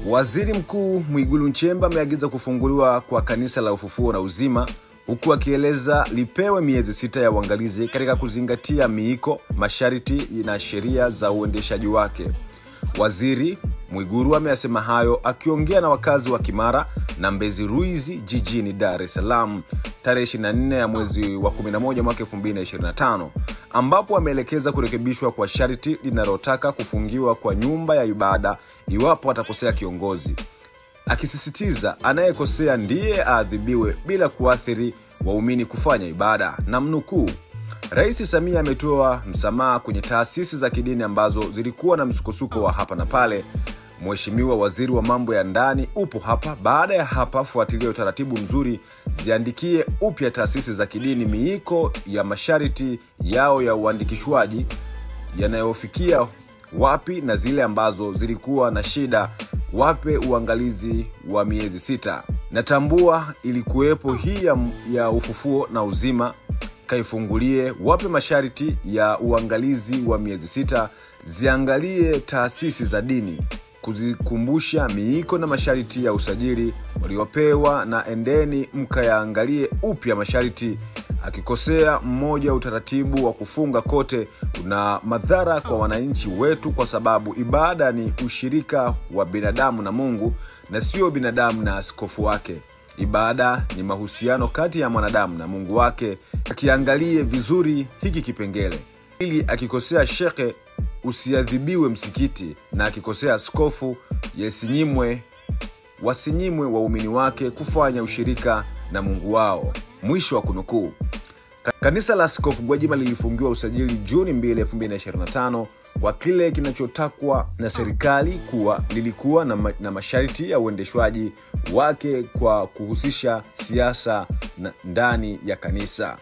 Waziri Mkuu Mwigulu Nchemba ameagiza kufunguliwa kwa kanisa la Ufufuo na Uzima, huku akieleza lipewe miezi 6 ya uangalizi katika kuzingatia miiko, masharti na sheria za uendeshaji wake. Waziri Mwigulu ameyasema hayo akiongea na wakazi wa Kimara na Mbezi Ruizi jijini Dar es Salaam tarehe 24 ya mwezi wa 11 mwaka 2025, ambapo ameelekeza kurekebishwa kwa sharti linalotaka kufungiwa kwa nyumba ya ibada iwapo atakosea kiongozi, akisisitiza anayekosea ndiye aadhibiwe bila kuathiri waumini kufanya ibada. Na mnukuu, Rais Samia ametoa msamaha kwenye taasisi za kidini ambazo zilikuwa na msukosuko wa hapa na pale. Mheshimiwa Waziri wa Mambo ya Ndani upo hapa. Baada ya hapa, fuatilia utaratibu mzuri, ziandikie upya taasisi za kidini miiko ya masharti yao ya uandikishwaji yanayofikia wapi, na zile ambazo zilikuwa na shida wape uangalizi wa miezi 6. Natambua ilikuwepo hii ya Ufufuo na Uzima, kaifungulie, wape masharti ya uangalizi wa miezi 6, ziangalie taasisi za dini kuzikumbusha miiko na masharti ya usajili waliopewa, na endeni mkayaangalie upya masharti. Akikosea mmoja, utaratibu wa kufunga kote una madhara kwa wananchi wetu, kwa sababu ibada ni ushirika wa binadamu na Mungu na sio binadamu na askofu wake. Ibada ni mahusiano kati ya mwanadamu na Mungu wake. Akiangalie vizuri hiki kipengele, ili akikosea shekhe usiadhibiwe msikiti, na akikosea askofu wasinyimwe waumini wake kufanya ushirika na Mungu wao. Mwisho wa kunukuu. Kanisa la Askofu Gwajima lilifungiwa usajili Juni 2, 2025 kwa kile kinachotakwa na serikali kuwa lilikuwa na masharti ya uendeshwaji wake kwa kuhusisha siasa ndani ya kanisa.